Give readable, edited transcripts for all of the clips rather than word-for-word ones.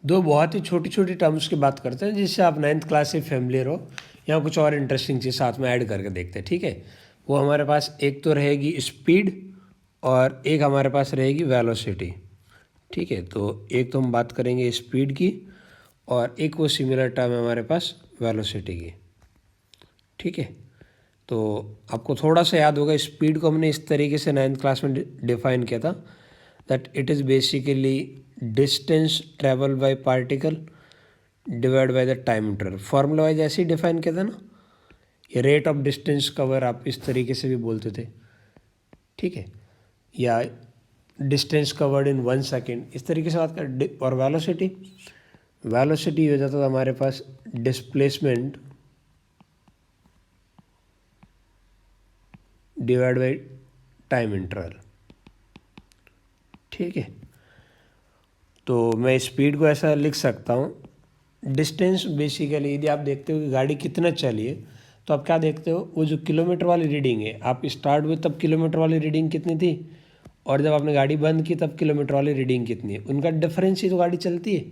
दो बहुत ही छोटी छोटी टर्म्स की बात करते हैं जिससे आप 9th क्लास से फेमिलियर हो, या कुछ और इंटरेस्टिंग चीज़ साथ में ऐड करके देखते हैं, ठीक है। वो हमारे पास एक तो रहेगी स्पीड और एक हमारे पास रहेगी वेलोसिटी, ठीक है। तो एक तो हम बात करेंगे स्पीड की और एक वो सिमिलर टर्म है हमारे पास वेलोसिटी की, ठीक है। तो आपको थोड़ा सा याद होगा, स्पीड को हमने इस तरीके से 9th क्लास में डिफाइन किया था, that it is basically distance travel by particle divide by the time interval. Formula wise ऐसे ही डिफाइन किया था ना, ये रेट ऑफ डिस्टेंस कवर आप इस तरीके से भी बोलते थे, ठीक है, या डिस्टेंस कवर्ड इन 1 सेकेंड, इस तरीके से बात कर। और वेलोसिटी, वेलोसिटी हो जाता था हमारे पास displacement divide by time interval, ठीक है। तो मैं स्पीड को ऐसा लिख सकता हूँ, डिस्टेंस बेसिकली यदि आप देखते हो कि गाड़ी कितना चली है, तो आप क्या देखते हो, वो जो किलोमीटर वाली रीडिंग है, आप स्टार्ट हुए तब किलोमीटर वाली रीडिंग कितनी थी, और जब आपने गाड़ी बंद की तब किलोमीटर वाली रीडिंग कितनी है, उनका डिफरेंस ही तो गाड़ी चलती है।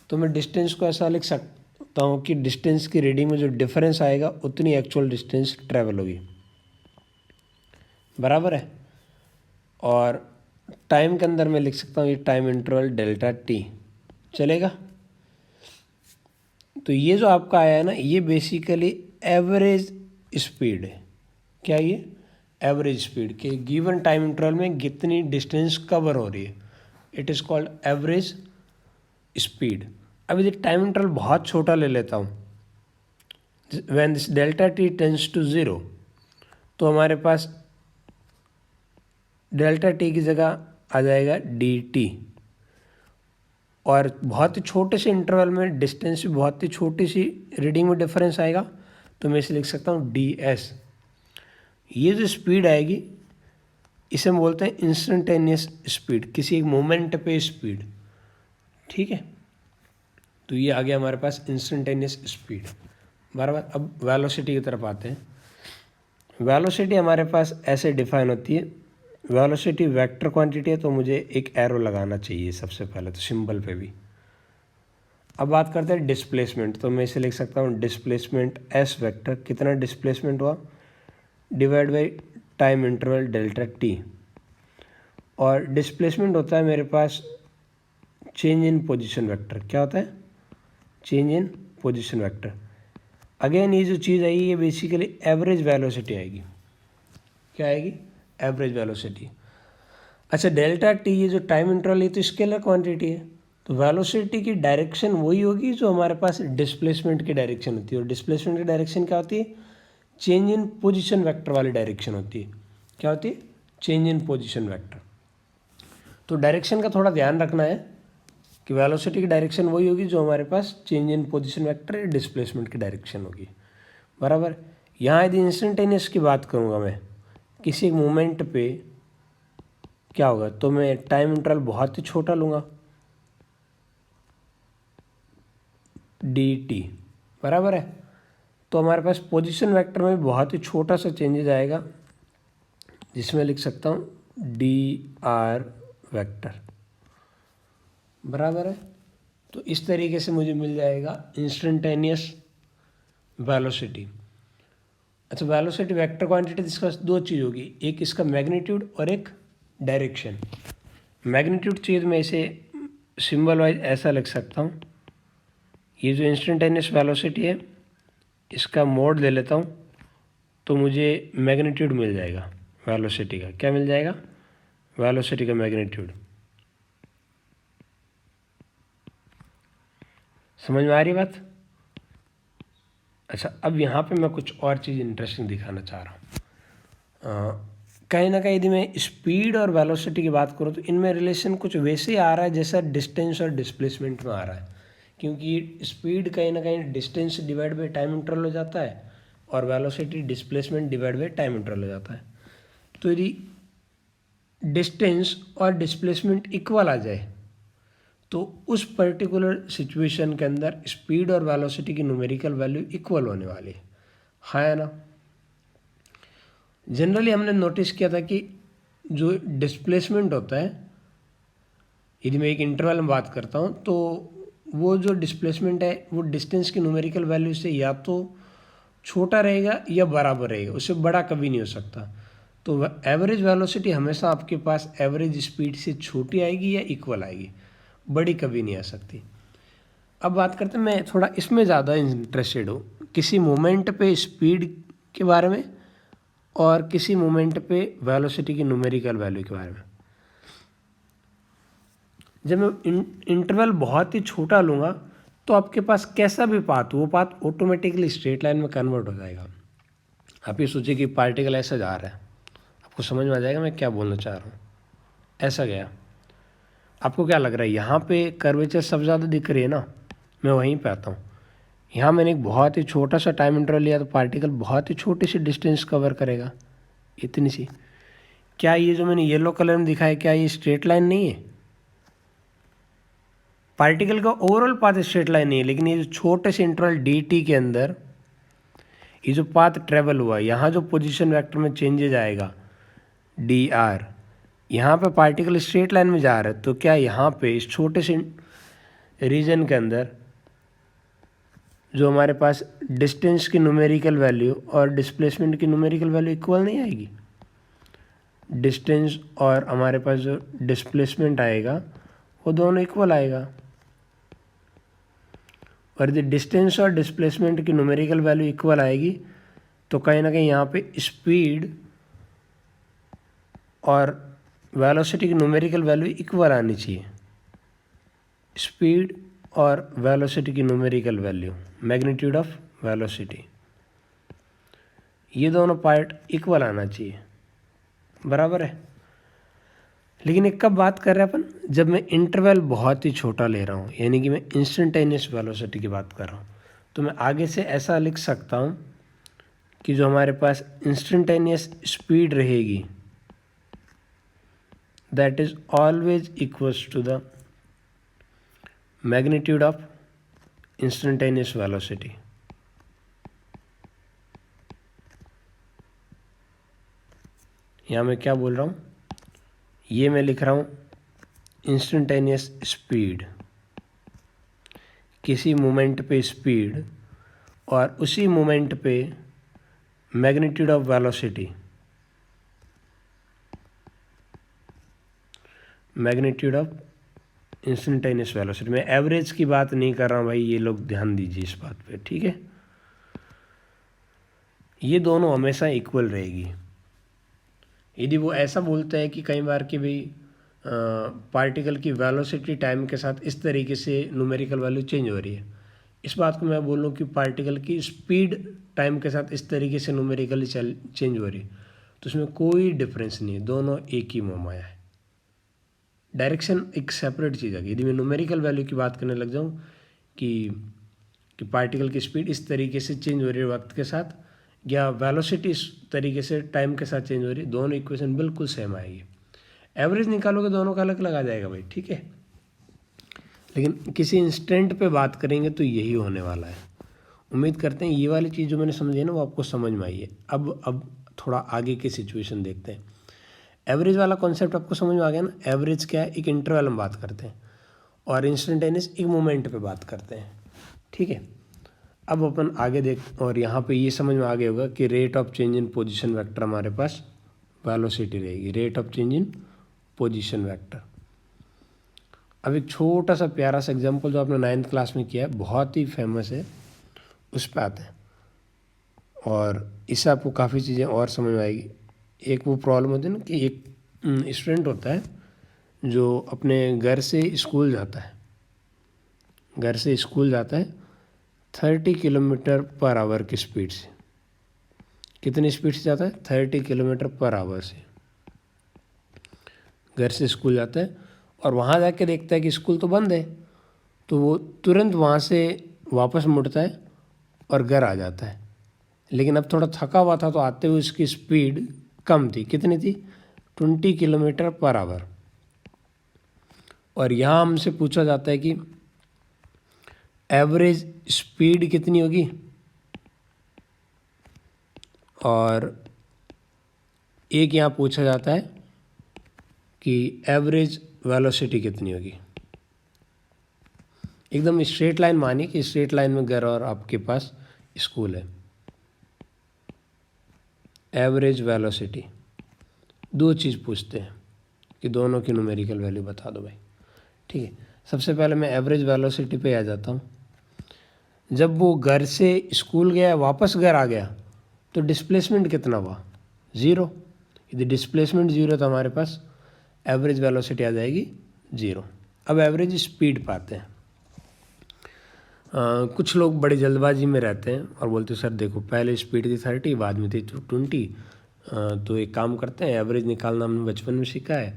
तो मैं डिस्टेंस को ऐसा लिख सकता हूँ कि डिस्टेंस की रीडिंग में जो डिफरेंस आएगा उतनी एक्चुअल डिस्टेंस ट्रैवल होगी, बराबर है। और टाइम के अंदर मैं लिख सकता हूँ ये टाइम इंटरवल डेल्टा टी, चलेगा। तो ये जो आपका आया है ना, ये बेसिकली एवरेज स्पीड है। क्या ये एवरेज स्पीड के गिवन टाइम इंटरवल में कितनी डिस्टेंस कवर हो रही है, it is called average speed. अब यदि टाइम इंटरवल बहुत छोटा ले लेता हूँ, when this delta T tends to zero, तो हमारे पास डेल्टा टी की जगह आ जाएगा डी टी, और बहुत ही छोटे से इंटरवल में डिस्टेंस भी बहुत ही छोटी सी रीडिंग में डिफरेंस आएगा, तो मैं इसे लिख सकता हूँ डी एस। ये जो स्पीड आएगी इसे हम बोलते हैं इंस्टेंटेनियस स्पीड, किसी एक मोमेंट पे स्पीड, ठीक है। तो ये आ गया हमारे पास इंस्टेंटेनियस स्पीड, बराबर। अब वेलोसिटी की तरफ आते हैं। वेलोसिटी हमारे पास ऐसे डिफाइन होती है, वेलोसिटी वेक्टर क्वांटिटी है, तो मुझे एक एरो लगाना चाहिए सबसे पहले तो सिंबल पे भी। अब बात करते हैं डिस्प्लेसमेंट, तो मैं इसे लिख सकता हूँ डिस्प्लेसमेंट एस वेक्टर, कितना डिस्प्लेसमेंट हुआ, divide by time interval delta T. और डिस्प्लेसमेंट होता है मेरे पास चेंज इन पोजीशन वेक्टर, क्या होता है, change in position vector. Again ये जो चीज़ आएगी ये बेसिकली एवरेज वेलोसिटी आएगी, क्या आएगी, एवरेज वेलोसिटी। अच्छा, डेल्टा टी ये जो टाइम इंटरवल है तो स्केलर क्वांटिटी है, तो वेलोसिटी की डायरेक्शन वही होगी जो हमारे पास डिस्प्लेसमेंट की डायरेक्शन होती है। और डिस्प्लेसमेंट की डायरेक्शन क्या होती है, चेंज इन पोजीशन वेक्टर वाली डायरेक्शन होती है। क्या होती है, चेंज इन पोजीशन वेक्टर। तो डायरेक्शन का थोड़ा ध्यान रखना है कि वेलोसिटी की डायरेक्शन वही होगी जो हमारे पास चेंज इन पोजीशन वेक्टर या डिस्प्लेसमेंट की डायरेक्शन होगी, बराबर। यहाँ यदि इंस्टेंटेनियस की बात करूँगा मैं, किसी एक मोमेंट पे क्या होगा, तो मैं टाइम इंटरवल बहुत ही छोटा लूँगा, डी टी, बराबर है। तो हमारे पास पोजीशन वेक्टर में बहुत ही छोटा सा चेंजेज आएगा, जिसमें लिख सकता हूँ डी आर वेक्टर, बराबर है। तो इस तरीके से मुझे मिल जाएगा इंस्टेंटेनियस वेलोसिटी। अच्छा, वेलोसिटी वेक्टर क्वांटिटी, इसका दो चीज़ होगी, एक इसका मैग्नीट्यूड और एक डायरेक्शन। मैग्नीट्यूड चाहिए तो मैं इसे सिंबल वाइज ऐसा लिख सकता हूँ, ये जो इंस्टेंटेनियस वेलोसिटी है इसका मोड ले लेता हूँ, तो मुझे मैग्नीट्यूड मिल जाएगा वेलोसिटी का। क्या मिल जाएगा, वेलोसिटी का मैग्नीट्यूड। समझ में आ रही बात। अच्छा, अब यहाँ पे मैं कुछ और चीज़ इंटरेस्टिंग दिखाना चाह रहा हूँ। कहीं ना कहीं यदि मैं स्पीड और वेलोसिटी की बात करूँ तो इनमें रिलेशन कुछ वैसे ही आ रहा है जैसा डिस्टेंस और डिस्प्लेसमेंट में आ रहा है, क्योंकि स्पीड कहीं ना कहीं distance divide by time interval हो जाता है और velocity displacement divide by time interval हो जाता है। तो यदि डिस्टेंस और डिस्प्लेसमेंट इक्वल आ जाए तो उस पर्टिकुलर सिचुएशन के अंदर स्पीड और वेलोसिटी की न्यूमेरिकल वैल्यू इक्वल होने वाली है, हाँ ना। जनरली हमने नोटिस किया था कि जो डिस्प्लेसमेंट होता है, यदि मैं एक इंटरवल में बात करता हूँ तो वो जो डिस्प्लेसमेंट है वो डिस्टेंस की न्यूमेरिकल वैल्यू से या तो छोटा रहेगा या बराबर रहेगा, उससे बड़ा कभी नहीं हो सकता। तो एवरेज वेलोसिटी हमेशा आपके पास एवरेज स्पीड से छोटी आएगी या इक्वल आएगी, बड़ी कभी नहीं आ सकती। अब बात करते हैं, मैं थोड़ा इसमें ज़्यादा इंटरेस्टेड हूँ, किसी मोमेंट पे स्पीड के बारे में और किसी मोमेंट पे वेलोसिटी की न्यूमेरिकल वैल्यू के बारे में। जब मैं इंटरवल बहुत ही छोटा लूँगा तो आपके पास कैसा भी पाथ, वो पाथ ऑटोमेटिकली स्ट्रेट लाइन में कन्वर्ट हो जाएगा। आप ये सोचिए कि पार्टिकल ऐसा जा रहा है, आपको समझ में आ जाएगा मैं क्या बोलना चाह रहा हूँ। ऐसा गया, आपको क्या लग रहा है यहाँ पे कर्वेचर सबसे ज़्यादा दिख रही है ना, मैं वहीं पे आता हूँ। यहाँ मैंने एक बहुत ही छोटा सा टाइम इंटरवल लिया तो पार्टिकल बहुत ही छोटी सी डिस्टेंस कवर करेगा, इतनी सी। क्या ये जो मैंने येलो कलर में दिखाया, क्या ये स्ट्रेट लाइन नहीं है? पार्टिकल का ओवरऑल पाथ स्ट्रेट लाइन नहीं है, लेकिन ये जो छोटे से इंटरवल डी टी के अंदर ये जो पाथ ट्रेवल हुआ, यहाँ जो पोजीशन वेक्टर में चेंजेज आएगा डी आर, यहाँ पे पार्टिकल स्ट्रेट लाइन में जा रहा है, तो क्या यहाँ पे इस छोटे से रीजन के अंदर जो हमारे पास डिस्टेंस की न्यूमेरिकल वैल्यू और डिस्प्लेसमेंट की न्यूमेरिकल वैल्यू इक्वल नहीं आएगी? डिस्टेंस और हमारे पास जो डिस्प्लेसमेंट आएगा वो दोनों इक्वल आएगा, और यदि डिस्टेंस और डिस्प्लेसमेंट की न्यूमेरिकल वैल्यू इक्वल आएगी तो कहीं ना कहीं यहाँ पे स्पीड और वेलोसिटी की न्यूमेरिकल वैल्यू इक्वल आनी चाहिए। स्पीड और वेलोसिटी की numerical value, magnitude of velocity, ये दोनों पार्ट इक्वल आना चाहिए, बराबर है। लेकिन एक कब बात कर रहे हैं अपन, जब मैं इंटरवल बहुत ही छोटा ले रहा हूँ, यानी कि मैं इंस्टेंटेनियस वेलोसिटी की बात कर रहा हूँ। तो मैं आगे से ऐसा लिख सकता हूँ कि जो हमारे पास इंस्टेंटेनियस स्पीड रहेगी that is always equals to the magnitude of instantaneous velocity. यहाँ मैं क्या बोल रहा हूँ, ये मैं लिख रहा हूँ इंस्टेंटेनियस स्पीड, किसी मोमेंट पे स्पीड और उसी मोमेंट पे magnitude of velocity, magnitude of instantaneous velocity. मैं एवरेज की बात नहीं कर रहा हूँ भाई, ये लोग ध्यान दीजिए इस बात पे, ठीक है। ये दोनों हमेशा इक्वल रहेगी। यदि वो ऐसा बोलता है कि कई बार कि भाई पार्टिकल की वेलोसिटी टाइम के साथ इस तरीके से न्यूमेरिकल वैल्यू चेंज हो रही है, इस बात को मैं बोल रहा हूँ कि पार्टिकल की स्पीड टाइम के साथ इस तरीके से न्यूमेरिकली चेंज हो रही है, तो उसमें कोई डिफरेंस नहीं है, दोनों एक ही मोमाया है। डायरेक्शन एक सेपरेट चीज़ है। यदि मैं न्यूमेरिकल वैल्यू की बात करने लग जाऊँ कि पार्टिकल की स्पीड इस तरीके से चेंज हो रही है वक्त के साथ, या वेलोसिटी इस तरीके से टाइम के साथ चेंज हो रही है, दोनों इक्वेशन बिल्कुल सेम आएगी। एवरेज निकालोगे दोनों का अलग अलग आ जाएगा भाई, ठीक है। लेकिन किसी इंस्टेंट पे बात करेंगे तो यही होने वाला है। उम्मीद करते हैं ये वाली चीज़ जो मैंने समझी है ना वो आपको समझ में आई है। अब थोड़ा आगे की सिचुएशन देखते हैं। एवरेज वाला कॉन्सेप्ट आपको समझ में आ गया ना। एवरेज क्या है, एक इंटरवल में बात करते हैं, और इंस्टेंटेनियस एक मोमेंट पे बात करते हैं, ठीक है। अब अपन आगे देख, और यहाँ पे ये समझ में आ गया होगा कि rate of change in position vector हमारे पास वेलोसिटी रहेगी, rate of change in position vector. अब एक छोटा सा प्यारा सा एग्जांपल जो आपने 9th क्लास में किया है, बहुत ही फेमस है, उस पर आते हैं और इससे आपको काफ़ी चीज़ें और समझ में आएगी। एक वो प्रॉब्लम होती है ना कि एक स्टूडेंट होता है जो अपने घर से स्कूल जाता है, घर से स्कूल जाता है 30 किलोमीटर पर आवर की स्पीड से। कितनी स्पीड से जाता है? 30 किलोमीटर पर आवर से घर से स्कूल जाता है, और वहाँ जाके देखता है कि स्कूल तो बंद है, तो वो तुरंत वहाँ से वापस मुड़ता है और घर आ जाता है। लेकिन अब थोड़ा थका हुआ था तो आते हुए उसकी स्पीड कम थी। कितनी थी? 20 किलोमीटर पर आवर। और यहाँ हमसे पूछा जाता है कि एवरेज स्पीड कितनी होगी और एक यहाँ पूछा जाता है कि एवरेज वेलोसिटी कितनी होगी। एकदम स्ट्रेट लाइन मानिए कि स्ट्रेट लाइन में घर और आपके पास स्कूल है। एवरेज वेलोसिटी, दो चीज़ पूछते हैं कि दोनों की न्यूमेरिकल वैल्यू बता दो भाई। ठीक है, सबसे पहले मैं एवरेज वेलोसिटी पे आ जाता हूँ। जब वो घर से स्कूल गया वापस घर आ गया तो डिस्प्लेसमेंट कितना हुआ? 0। यदि डिस्प्लेसमेंट 0 तो हमारे पास एवरेज वेलोसिटी आ जाएगी 0। अब एवरेज स्पीड पाते हैं। कुछ लोग बड़ी जल्दबाजी में रहते हैं और बोलते हैं सर देखो पहले स्पीड थी 30 बाद में थी 20। तो एक काम करते हैं, एवरेज निकालना हमने बचपन में सीखा है,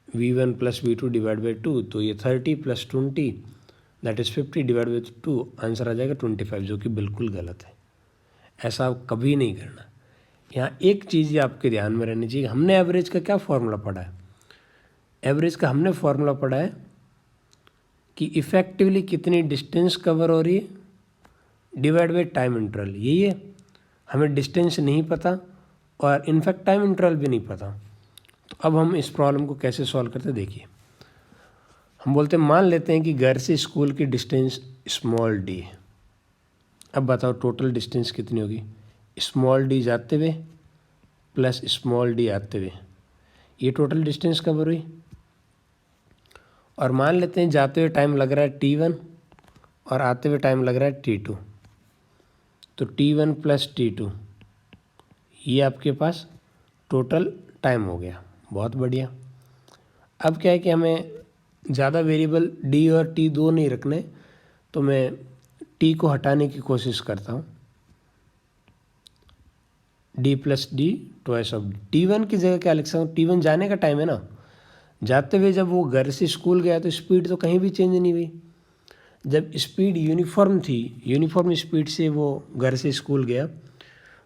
V1 + V2 डिवाइड बाई 2, तो ये 30 + 20 that is 50 divide by 2, answer आ जाएगा 25, जो कि बिल्कुल गलत है। ऐसा आप कभी नहीं करना। यहाँ एक चीज़ ये आपके ध्यान में रहनी चाहिए, हमने एवरेज का क्या फॉर्मूला पढ़ा है? एवरेज का हमने फॉर्मूला पढ़ा है कि इफ़ेक्टिवली कितनी डिस्टेंस कवर हो रही है डिवाइड बाई टाइम इंटरवल, यही है। हमें डिस्टेंस नहीं पता और इनफैक्ट टाइम इंटरवल भी नहीं पता। तो अब हम इस प्रॉब्लम को कैसे सॉल्व करते हैं, देखिए। हम बोलते हैं मान लेते हैं कि घर से स्कूल की डिस्टेंस स्मॉल d है। अब बताओ टोटल डिस्टेंस कितनी होगी? स्मॉल d जाते हुए प्लस स्मॉल d आते हुए, ये टोटल डिस्टेंस कवर हुई। और मान लेते हैं जाते हुए टाइम लग रहा है t1 और आते हुए टाइम लग रहा है t2, तो t1 + t2 ये आपके पास टोटल टाइम हो गया। बहुत बढ़िया। अब क्या है कि हमें ज़्यादा वेरिएबल d और t दो नहीं रखने, तो मैं t को हटाने की कोशिश करता हूँ। d + d twice of t1 की जगह क्या लिख सकता हूँ? t1 जाने का टाइम है ना, जाते हुए जब वो घर से स्कूल गया तो स्पीड तो कहीं भी चेंज नहीं हुई। जब स्पीड यूनिफॉर्म थी, यूनिफॉर्म स्पीड से वो घर से स्कूल गया,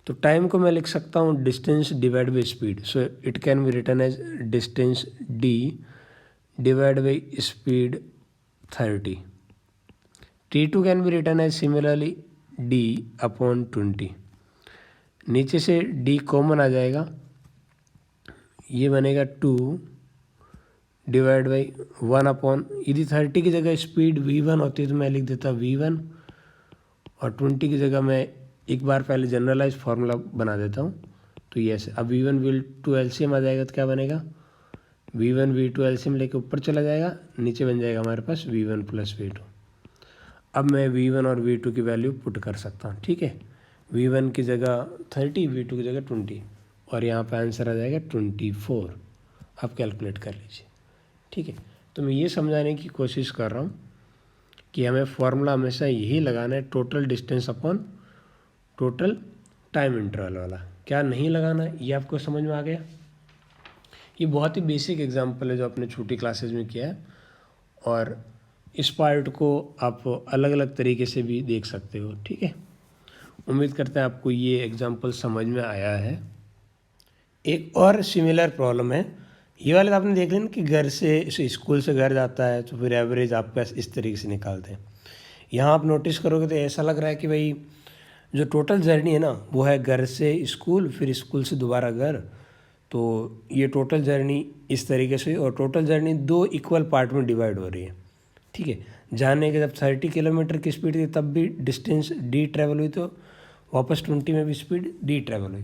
तो टाइम को मैं लिख सकता हूँ distance divide by speed. So it can be written as distance d divide by speed 30। t2 can be written as similarly d/20। नीचे से d कॉमन आ जाएगा, ये बनेगा 2 डिवाइड बाई 1/, यदि 30 की जगह स्पीड v1 होती तो मैं लिख देता v1, और 20 की जगह मैं एक बार पहले जनरलाइज फार्मूला बना देता हूँ। तो ये ऐसे, अब v1 v2 एलसीएम आ जाएगा तो क्या बनेगा? v1 v2 एलसीएम लेके ऊपर चला जाएगा, नीचे बन जाएगा हमारे पास v1 + v2। अब मैं v1 और v2 की वैल्यू पुट कर सकता हूँ। ठीक है, v1 की जगह 30, v2 की जगह 20, और यहाँ पे आंसर आ जाएगा 24। आप कैलकुलेट कर लीजिए। ठीक है, तो मैं ये समझाने की कोशिश कर रहा हूँ कि हमें फॉर्मूला हमेशा यही लगाना है, total distance upon total time interval वाला। क्या नहीं लगाना है, ये आपको समझ में आ गया? ये बहुत ही बेसिक एग्जांपल है जो आपने छोटी क्लासेस में किया है, और इस पार्ट को आप अलग अलग तरीके से भी देख सकते हो। ठीक है, उम्मीद करते हैं आपको ये एग्जांपल समझ में आया है। एक और सिमिलर प्रॉब्लम है, ये वाले तो आपने देख लिया ना कि घर से स्कूल से घर जाता है तो फिर एवरेज आपका इस तरीके से निकालते हैं। यहाँ आप नोटिस करोगे तो ऐसा लग रहा है कि भाई जो टोटल जर्नी है ना वो है घर से स्कूल, फिर स्कूल से दोबारा घर, तो ये टोटल जर्नी इस तरीके से, और टोटल जर्नी 2 इक्वल पार्ट में डिवाइड हो रही है। ठीक है, जाने के जब 30 किलोमीटर की स्पीड थी तब भी डिस्टेंस d ट्रैवल हुई, तो वापस 20 में भी स्पीड d ट्रैवल हुई।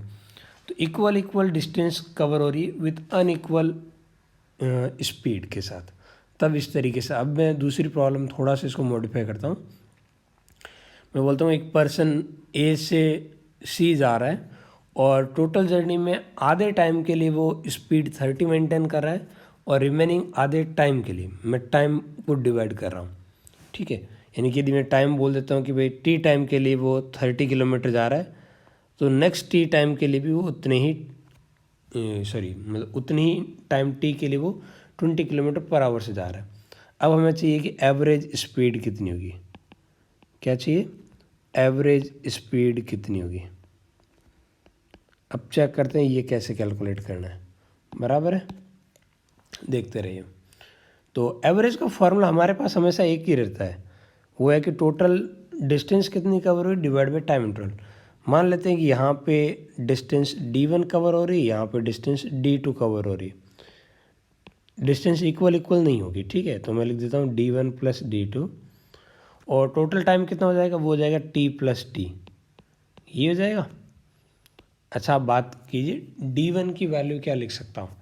तो इक्वल डिस्टेंस कवर हो रही है विथ अनइक्वल स्पीड के साथ। तब इस तरीके से, अब मैं दूसरी प्रॉब्लम थोड़ा सा इसको मॉडिफाई करता हूँ। मैं बोलता हूँ एक पर्सन ए से सी जा रहा है और टोटल जर्नी में आधे टाइम के लिए वो स्पीड 30 मेंटेन कर रहा है, और रिमेनिंग आधे टाइम के लिए मैं टाइम को डिवाइड कर रहा हूँ। ठीक है, यानी कि यदि मैं टाइम बोल देता हूँ कि भाई टी टाइम के लिए वो 30 किलोमीटर जा रहा है, तो नेक्स्ट टी टाइम के लिए भी वो उतने ही मतलब उतनी ही टाइम टी के लिए वो 20 किलोमीटर/आवर से जा रहा है। अब हमें चाहिए कि एवरेज स्पीड कितनी होगी। क्या चाहिए? एवरेज स्पीड कितनी होगी। अब चेक करते हैं ये कैसे कैलकुलेट करना है। बराबर है, देखते रहिए। तो एवरेज का फॉर्मूला हमारे पास हमेशा एक ही रहता है, वो है कि टोटल डिस्टेंस कितनी कवर हुई डिवाइड बाई टाइम इंटरवल। मान लेते हैं कि यहाँ पे डिस्टेंस d1 कवर हो रही है, यहाँ पे डिस्टेंस d2 कवर हो रही है। डिस्टेंस इक्वल इक्वल नहीं होगी, ठीक है। तो मैं लिख देता हूँ d1 प्लस d2, और टोटल टाइम कितना हो जाएगा, वो हो जाएगा t प्लस टी, ये हो जाएगा। अच्छा आप बात कीजिए d1 की वैल्यू क्या लिख सकता हूँ।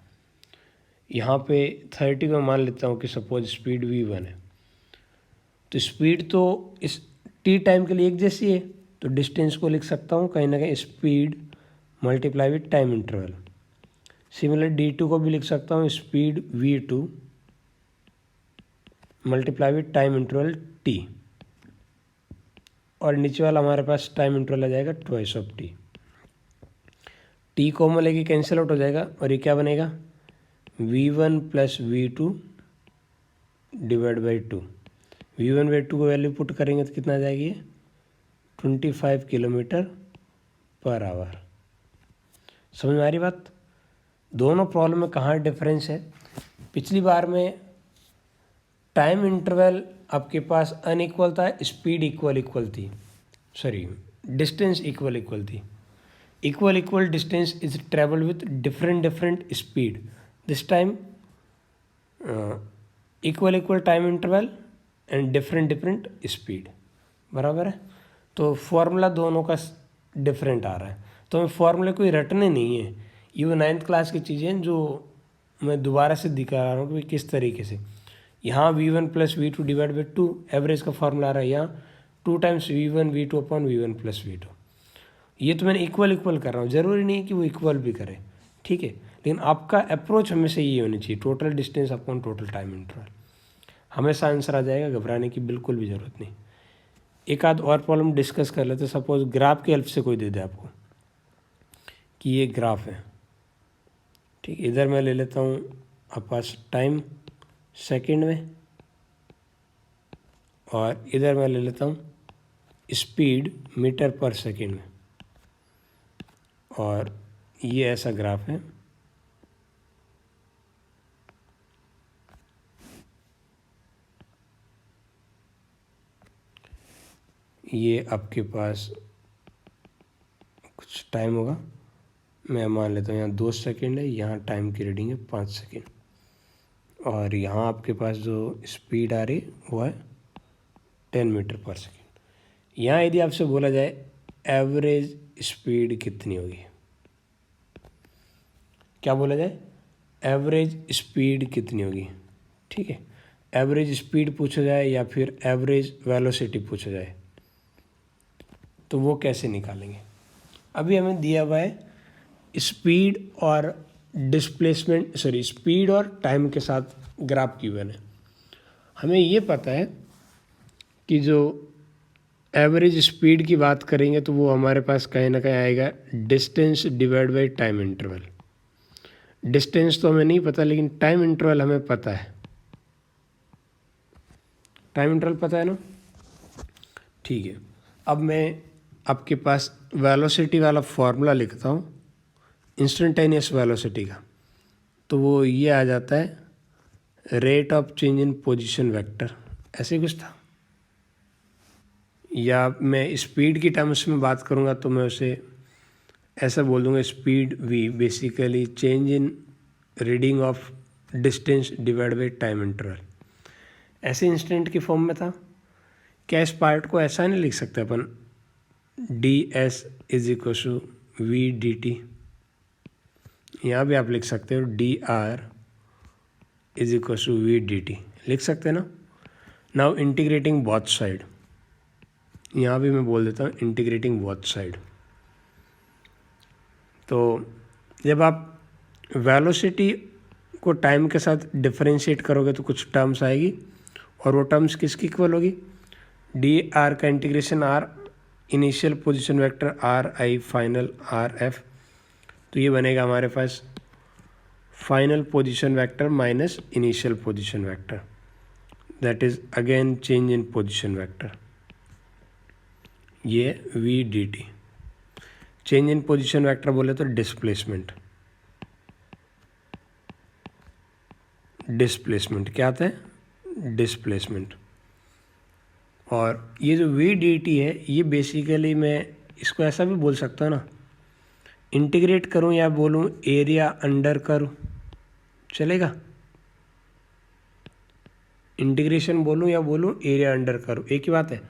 यहाँ पे 30 में मान लेता हूँ कि सपोज स्पीड v1 है, तो स्पीड तो इस t टाइम के लिए एक जैसी है, तो डिस्टेंस को लिख सकता हूँ कहीं ना कहीं speed multiply with time interval. Similar d2 को भी लिख सकता हूँ speed v2 multiply with time interval t, और नीचे वाला हमारे पास टाइम इंटरवल आ जाएगा twice of T. T common लेके कैंसिल आउट हो जाएगा, और ये क्या बनेगा v1 plus v2 divide by 2। v1 by 2 को वैल्यू पुट करेंगे तो कितना आ जाएगी, 25 किलोमीटर पर आवर। समझ में आ रही बात। दोनों प्रॉब्लम में कहाँ डिफरेंस है। पिछली बार में टाइम इंटरवल आपके पास अनइक्वल था, स्पीड इक्वल इक्वल थी, सॉरी डिस्टेंस इक्वल इक्वल थी। Equal equal distance is travel with different different speed. This time equal equal time interval and different different speed, बराबर है। तो फॉर्मूला दोनों का डिफरेंट आ रहा है, तो हमें फॉर्मूले कोई रटने नहीं है। ये वो 9th क्लास की चीज़ें हैं जो मैं दोबारा से दिखा रहा हूँ कि किस तरीके से। यहाँ v1 plus v2 divide by 2 average का फॉर्मूला आ रहा है, यहाँ 2 times v1 v2 upon v1 plus v2। ये तो मैंने इक्वल इक्वल कर रहा हूँ, ज़रूरी नहीं कि वो इक्वल भी करे, ठीक है। लेकिन आपका अप्रोच हमेशा ये होनी चाहिए, total distance upon total time interval, हमेशा आंसर आ जाएगा, घबराने की बिल्कुल भी ज़रूरत नहीं। एक आध और प्रॉब्लम डिस्कस कर लेते। सपोज ग्राफ की हेल्प से कोई दे दे आपको कि ये ग्राफ है, ठीक। इधर मैं ले लेता हूँ आपके पास टाइम सेकंड में, और इधर मैं ले लेता हूँ स्पीड मीटर पर सेकंड में, और ये ऐसा ग्राफ है। ये आपके पास कुछ टाइम होगा, मैं मान लेता हूँ यहाँ 2 सेकंड है, यहाँ टाइम की रीडिंग है 5 सेकंड, और यहाँ आपके पास जो स्पीड आ रही वो है 10 मीटर पर सेकंड। यहाँ यदि आपसे बोला जाए एवरेज स्पीड कितनी होगी, क्या बोला जाए, एवरेज स्पीड कितनी होगी, ठीक है। एवरेज स्पीड पूछा जाए या फिर एवरेज वेलोसिटी पूछा जाए, तो वो कैसे निकालेंगे। अभी हमें दिया हुआ है स्पीड और डिस्प्लेसमेंट, सॉरी स्पीड और टाइम के साथ ग्राफ गिवन है। हमें ये पता है कि जो एवरेज स्पीड की बात करेंगे तो वो हमारे पास कहीं ना कहीं आएगा distance divide by time interval. Distance तो हमें नहीं पता, लेकिन टाइम इंटरवल हमें पता है। टाइम इंटरवल पता है ना, ठीक है। अब मैं आपके पास वेलोसिटी वाला फॉर्मूला लिखता हूँ, इंस्टेंटेनियस वेलोसिटी का, तो वो ये आ जाता है rate of change in position vector, ऐसे कुछ था। या मैं स्पीड की टर्म्स में बात करूँगा तो मैं उसे ऐसा बोल दूँगा speed v basically change in reading of distance divide by time interval. ऐसे इंस्टेंट की फॉर्म में था। क्या इस पार्ट को ऐसा नहीं लिख सकते अपन, ds is equal to V D T, यहाँ भी आप लिख सकते हो dr is equal to V D T, लिख सकते हैं ना। नाउ इंटीग्रेटिंग बोथ साइड, यहाँ भी मैं बोल देता हूँ इंटीग्रेटिंग बोथ साइड। तो जब आप वेलोसिटी को टाइम के साथ डिफरेंशिएट करोगे तो कुछ टर्म्स आएगी, और वो टर्म्स किसकी इक्वल होगी, डी आर का integration R initial position vector R I final R F, तो ये बनेगा हमारे पास final position vector minus initial position vector, that is again change in position vector, ये V D T. Change in position vector बोले तो displacement, displacement क्या आता है, डिस्प्लेसमेंट। और ये जो वी डी टी है ये बेसिकली मैं इसको ऐसा भी बोल सकता हूँ ना, इंटीग्रेट करूँ या बोलूँ एरिया अंडर करूँ, चलेगा। इंटीग्रेशन बोलूँ या बोलूँ एरिया अंडर कर्व, एक ही बात है।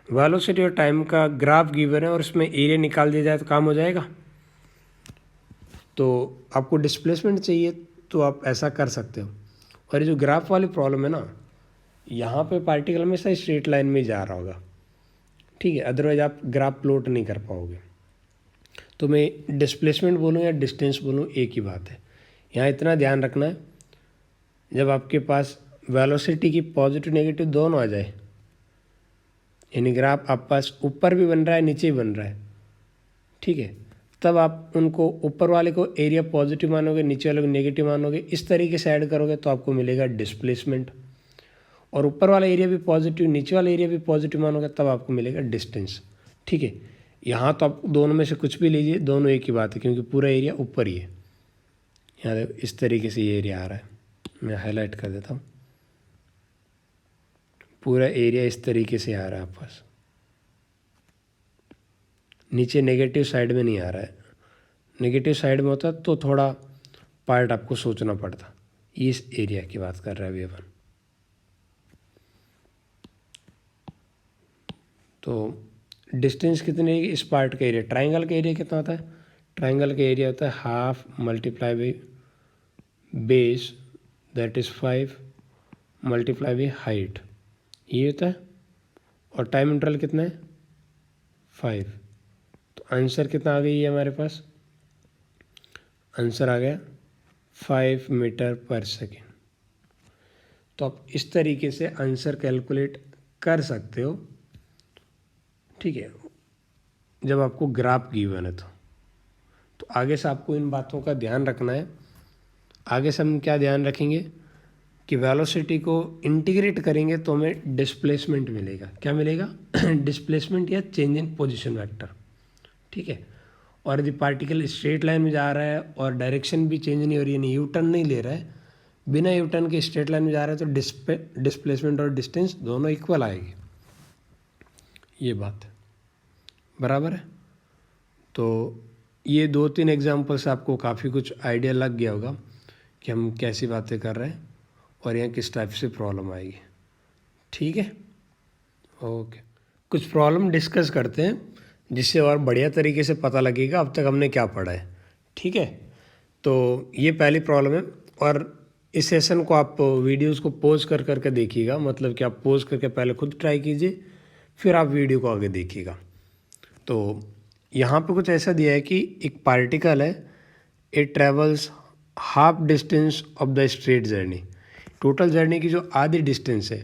वेलोसिटी और टाइम का ग्राफ गिवन है और उसमें एरिया निकाल दिया जाए तो काम हो जाएगा। तो आपको डिस्प्लेसमेंट चाहिए तो आप ऐसा कर सकते हो। और ये जो ग्राफ वाली प्रॉब्लम है ना, यहाँ पे पार्टिकल हमेशा स्ट्रेट लाइन में जा रहा होगा, ठीक है, अदरवाइज आप ग्राफ प्लॉट नहीं कर पाओगे। तो मैं डिस्प्लेसमेंट बोलूँ या डिस्टेंस बोलूँ एक ही बात है। यहाँ इतना ध्यान रखना है, जब आपके पास वेलोसिटी की पॉजिटिव नेगेटिव दोनों आ जाए, यानी ग्राफ आप पास ऊपर भी बन रहा है नीचे भी बन रहा है, ठीक है, तब आप उनको ऊपर वाले को एरिया पॉजिटिव मानोगे, नीचे वाले को नेगेटिव मानोगे, इस तरीके से ऐड करोगे तो आपको मिलेगा डिस्प्लेसमेंट। और ऊपर वाला एरिया भी पॉजिटिव, नीचे वाला एरिया भी पॉजिटिव मानोगे तब आपको मिलेगा डिस्टेंस, ठीक है। यहाँ तो आप दोनों में से कुछ भी लीजिए, दोनों एक ही बात है, क्योंकि पूरा एरिया ऊपर ही है। यहाँ देखो इस तरीके से ये एरिया आ रहा है, मैं हाईलाइट कर देता हूँ। पूरा एरिया इस तरीके से आ रहा है आप पास, नीचे नेगेटिव साइड में नहीं आ रहा है। नेगेटिव साइड में होता तो थोड़ा पार्ट आपको सोचना पड़ता। इस एरिया की बात कर रहे हैं अभी अपन। तो डिस्टेंस कितनी है इस पार्ट का एरिया, ट्राइंगल का एरिया कितना होता है, ट्राइंगल का एरिया होता है half multiply by base that is 5 multiply by height, ये होता है। और टाइम इंटरवल कितना है 5। तो आंसर कितना आ गई है हमारे पास, आंसर आ गया 5 मीटर पर सेकेंड। तो आप इस तरीके से आंसर कैलकुलेट कर सकते हो, ठीक है, जब आपको ग्राफ गिवन है तो आगे से आपको इन बातों का ध्यान रखना है। आगे से हम क्या ध्यान रखेंगे कि वेलोसिटी को इंटीग्रेट करेंगे तो हमें डिस्प्लेसमेंट मिलेगा। क्या मिलेगा डिस्प्लेसमेंट या चेंज इन पोजीशन वेक्टर, ठीक है। और यदि पार्टिकल स्ट्रेट लाइन में जा रहा है और डायरेक्शन भी चेंज नहीं हो रही है, यू टर्न नहीं ले रहा है, बिना यू टर्न के स्ट्रेट लाइन में जा रहा है, तो डिस्प्लेसमेंट और डिस्टेंस दोनों इक्वल आएगी। ये बात है, बराबर है। तो ये 2-3 एग्जांपल से आपको काफ़ी कुछ आइडिया लग गया होगा कि हम कैसी बातें कर रहे हैं और यहाँ किस टाइप से प्रॉब्लम आएगी, ठीक है। ओके, कुछ प्रॉब्लम डिस्कस करते हैं जिससे और बढ़िया तरीके से पता लगेगा अब तक हमने क्या पढ़ा है, ठीक है। तो ये पहली प्रॉब्लम है, और इस सेशन को आप वीडियोस को पॉज कर करके देखिएगा, मतलब कि आप पॉज करके पहले खुद ट्राई कीजिए, फिर आप वीडियो को आगे देखिएगा। तो यहाँ पे कुछ ऐसा दिया है कि एक पार्टिकल है, it travels half distance of the straight journey, total journey की जो आधी डिस्टेंस है।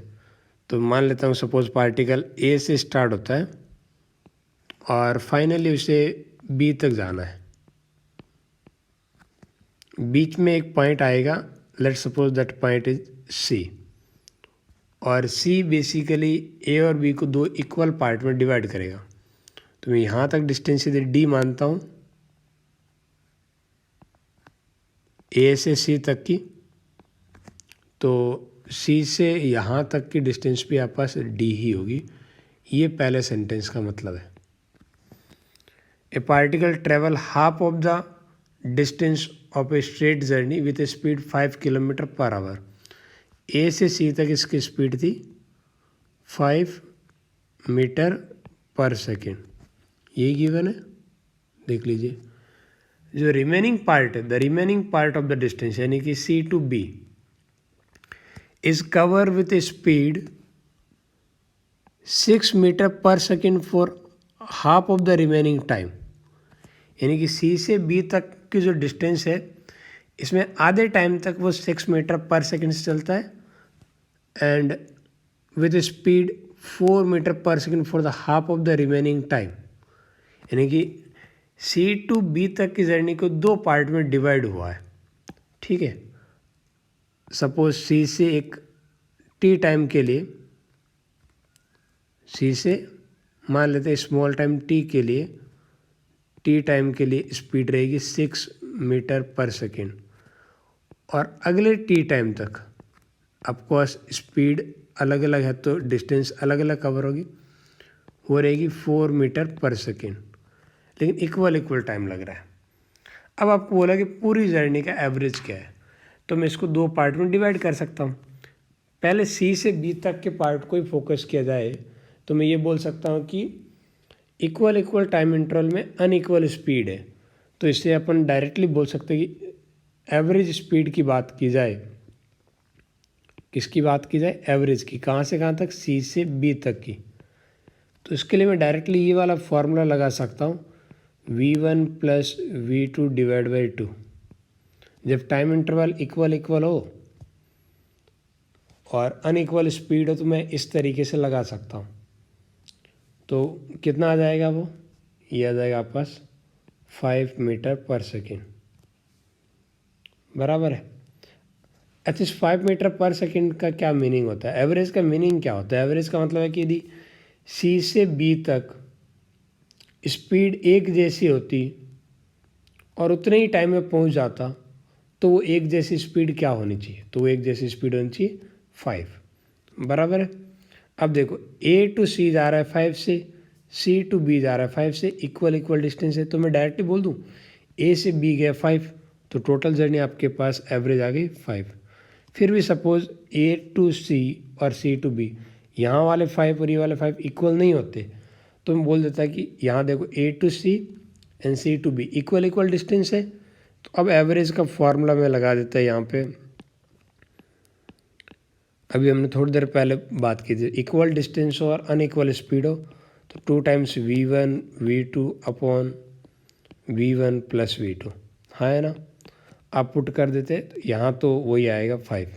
तो मान लेता हूँ सपोज पार्टिकल ए से स्टार्ट होता है और फाइनली उसे बी तक जाना है। बीच में एक पॉइंट आएगा, let suppose that point is C, और सी बेसिकली ए और बी को 2 इक्वल पार्ट में डिवाइड करेगा। तो मैं यहाँ तक डिस्टेंस इधर डी मानता हूँ, ए से सी तक की। तो सी से यहाँ तक की डिस्टेंस भी आपके पास डी ही होगी। ये पहले सेंटेंस का मतलब है। A particle travel half of the distance of a straight journey with a speed 5 kilometre per hour. A से सी तक इसकी स्पीड थी 5 मीटर पर सेकेंड, यही गिवन है, देख लीजिए। जो रिमेनिंग पार्ट है, the remaining part of the distance यानी कि C to B is cover with a speed 6 metre per second for half of the remaining time. यानी कि सी से बी तक की जो डिस्टेंस है, इसमें आधे टाइम तक वो 6 मीटर पर सेकेंड से चलता है, and with speed 4 metre per second for the half of the remaining time. यानी कि सी टू बी तक की जर्नी को 2 पार्ट में डिवाइड हुआ है, ठीक है। सपोज सी से एक टी टाइम के लिए, सी से मान लेते हैं स्मॉल टाइम टी के लिए, टी टाइम के लिए स्पीड रहेगी 6 मीटर पर सेकेंड, और अगले टी टाइम तक ऑफकोर्स स्पीड अलग अलग है तो डिस्टेंस अलग अलग कवर होगी, वो रहेगी 4 मीटर पर सेकेंड, लेकिन इक्वल टाइम लग रहा है। अब आपको बोला कि पूरी जर्नी का एवरेज क्या है, तो मैं इसको 2 पार्ट में डिवाइड कर सकता हूँ। पहले सी से बी तक के पार्ट को ही फोकस किया जाए तो मैं ये बोल सकता हूँ कि इक्वल इक्वल टाइम इंटरवल में अनइक्वल स्पीड है। तो इससे अपन डायरेक्टली बोल सकते हैं कि एवरेज स्पीड की बात की जाए, किसकी बात की जाए, एवरेज की, कहाँ से कहाँ तक, सी से बी तक की। तो इसके लिए मैं डायरेक्टली ये वाला फॉर्मूला लगा सकता हूँ, v1 plus v2 divide by 2। जब टाइम इंटरवल इक्वल इक्वल हो और अनइक्वल स्पीड हो तो मैं इस तरीके से लगा सकता हूँ। तो कितना आ जाएगा वो, ये आ जाएगा आपके पास 5 मीटर पर सेकेंड, बराबर है। अच्छा, इस 5 मीटर पर सेकेंड का क्या मीनिंग होता है, एवरेज का मीनिंग क्या होता है? एवरेज का मतलब है कि यदि सी से बी तक स्पीड एक जैसी होती और उतने ही टाइम में पहुंच जाता तो वो एक जैसी स्पीड क्या होनी चाहिए, तो वो एक जैसी स्पीड होनी चाहिए 5, बराबर है। अब देखो ए टू सी जा रहा है 5 से, सी टू बी जा रहा है 5 से, इक्वल इक्वल डिस्टेंस है। तो मैं डायरेक्टली बोल दूँ ए से बी गया 5, तो टोटल जर्नी आपके पास एवरेज आ गई 5। फिर भी सपोज ए टू सी और सी टू बी, यहाँ वाले 5 और ये वाले 5 इक्वल नहीं होते, तो मैं बोल देता कि यहाँ देखो A to C and C to B equal equal distance है। तो अब एवरेज का फॉर्मूला मैं लगा देता है यहाँ पे। अभी हमने थोड़ी देर पहले बात की थी, इक्वल डिस्टेंस हो और अनइक्वल स्पीड हो तो 2 times v1 v2 upon v1 plus v2, हाँ है ना। आप पुट कर देते तो यहाँ तो वही आएगा 5।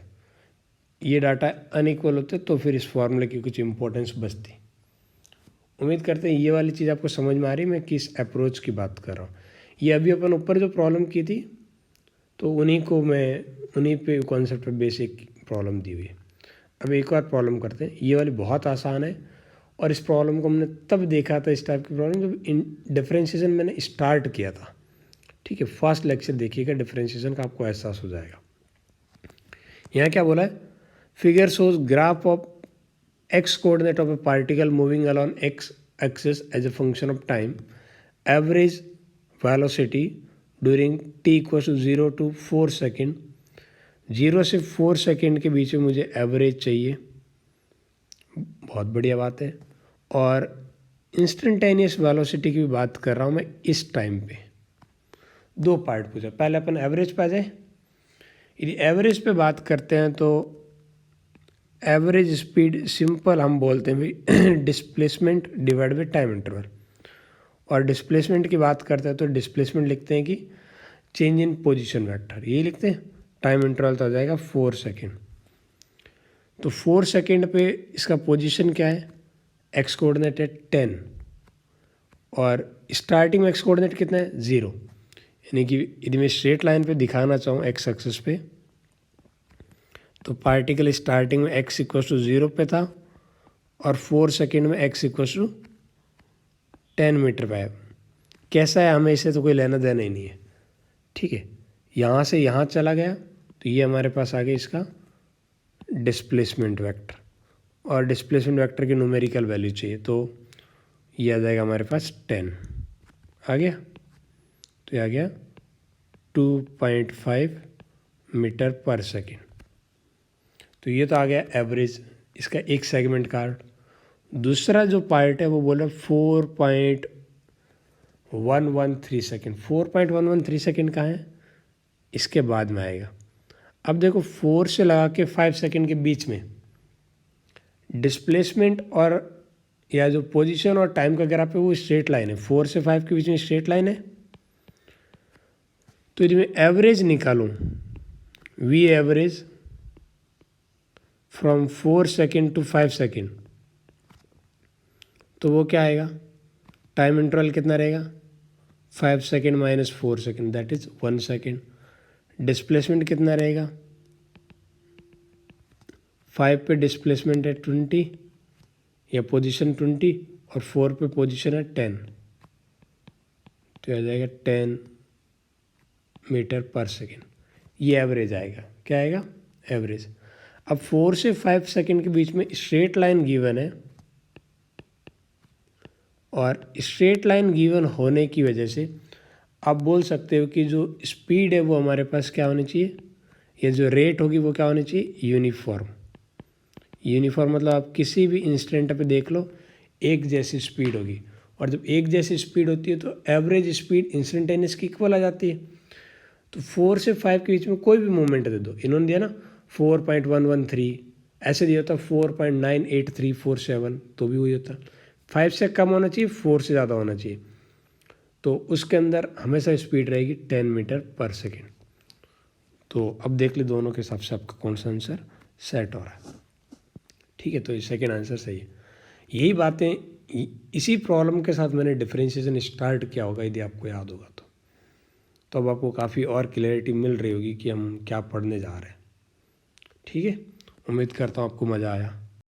ये डाटा अनइक्वल होते तो फिर इस फॉर्मूले की कुछ इंपॉर्टेंस बचती। उम्मीद करते हैं ये वाली चीज़ आपको समझ में आ रही, मैं किस अप्रोच की बात कर रहा हूँ। ये अभी अपन ऊपर जो प्रॉब्लम की थी तो उन्हीं पे कॉन्सेप्ट पे बेसिक प्रॉब्लम दी हुई है। अब एक और प्रॉब्लम करते हैं, ये वाली बहुत आसान है और इस प्रॉब्लम को हमने तब देखा था, इस टाइप की प्रॉब्लम, जब डिफरेंशिएशन मैंने स्टार्ट किया था। ठीक है, फर्स्ट लेक्चर देखिएगा डिफरेंशिएशन का, आपको एहसास हो जाएगा। यहाँ क्या बोला है, figure shows graph of x coordinate of a particle moving along x axis as a function of time, average velocity during t equals to 0 to 4 second. 0 से 4 सेकेंड के बीच में मुझे एवरेज चाहिए, बहुत बढ़िया बात है। और इंस्टेंटेनियस वेलोसिटी की भी बात कर रहा हूँ मैं इस टाइम पे। दो पार्ट पूछा, पहले अपन एवरेज पे आ जाए। यदि एवरेज पे बात करते हैं तो एवरेज स्पीड सिंपल हम बोलते हैं भाई displacement divide by time interval. और डिस्प्लेसमेंट की बात करते हैं तो डिस्प्लेसमेंट लिखते हैं कि चेंज इन पोजीशन वेक्टर, यही लिखते हैं। टाइम इंटरवल तो आ जाएगा 4 सेकेंड। तो 4 सेकेंड पे इसका पोजीशन क्या है, एक्स कोऑर्डिनेट है 10 और स्टार्टिंग में एक्स कोऑर्डिनेट कितना है 0। यानी कि यदि मैं स्ट्रेट लाइन पे दिखाना चाहूँ एक्स एक्सिस पे, तो पार्टिकल स्टार्टिंग में x इक्वस टू 0 पे था और 4 सेकेंड में x इक्वस टू 10 मीटर पे है। कैसा है हमें इससे तो कोई लेना देना ही नहीं है। ठीक है, यहाँ से यहाँ चला गया तो ये हमारे पास आ गया इसका डिस्प्लेसमेंट वेक्टर, और डिस्प्लेसमेंट वेक्टर की न्यूमेरिकल वैल्यू चाहिए तो ये आ जाएगा हमारे पास 10 आ गया। तो ये आ गया 2.5 मीटर पर सेकेंड। तो ये तो आ गया एवरेज, इसका एक सेगमेंट का। दूसरा जो पार्ट है वो बोला 4.113 सेकेंड। 4.113 सेकेंड कहाँ है, इसके बाद में आएगा। अब देखो 4 से लगा के 5 सेकेंड के बीच में डिस्प्लेसमेंट और या जो पोजीशन और टाइम का ग्राफ है वो स्ट्रेट लाइन है। 4 से 5 के बीच में स्ट्रेट लाइन है। तो यदि मैं एवरेज निकालूं, V average from 4 second to 5 second, तो वो क्या आएगा, टाइम इंटरवल कितना रहेगा 5 second minus 4 second, that is 1 second. Displacement कितना रहेगा, 5 पे डिस्प्लेसमेंट है 20 या पोजीशन 20 और 4 पे पोजीशन है 10, तो आ जाएगा 10 मीटर पर सेकेंड। ये एवरेज आएगा, क्या आएगा, एवरेज। अब 4 से 5 सेकेंड के बीच में स्ट्रेट लाइन गिवन है और स्ट्रेट लाइन गिवन होने की वजह से आप बोल सकते हो कि जो स्पीड है वो हमारे पास क्या होनी चाहिए, या जो रेट होगी वो क्या होनी चाहिए, यूनिफॉर्म। यूनिफॉर्म मतलब आप किसी भी इंस्टेंट पे देख लो एक जैसी स्पीड होगी, और जब एक जैसी स्पीड होती है तो एवरेज स्पीड इंस्टेंटेनियस की इक्वल आ जाती है। तो 4 से 5 के बीच में कोई भी मूवमेंट दे दो, इन्होंने दिया ना 4.113, ऐसे दिया होता 4.98347, तो भी वही होता। 5 से कम होना चाहिए, 4 से ज़्यादा होना चाहिए, तो उसके अंदर हमेशा स्पीड रहेगी 10 मीटर पर सेकेंड। तो अब देख ले दोनों के हिसाब से आपका कौन सा आंसर सेट हो रहा है। ठीक है, तो ये सेकेंड आंसर सही है। यही बातें इसी प्रॉब्लम के साथ मैंने डिफरेंशिएशन स्टार्ट किया होगा, यदि आपको याद होगा तो अब आपको काफ़ी और क्लैरिटी मिल रही होगी कि हम क्या पढ़ने जा रहे हैं। ठीक है, उम्मीद करता हूँ आपको मज़ा आया।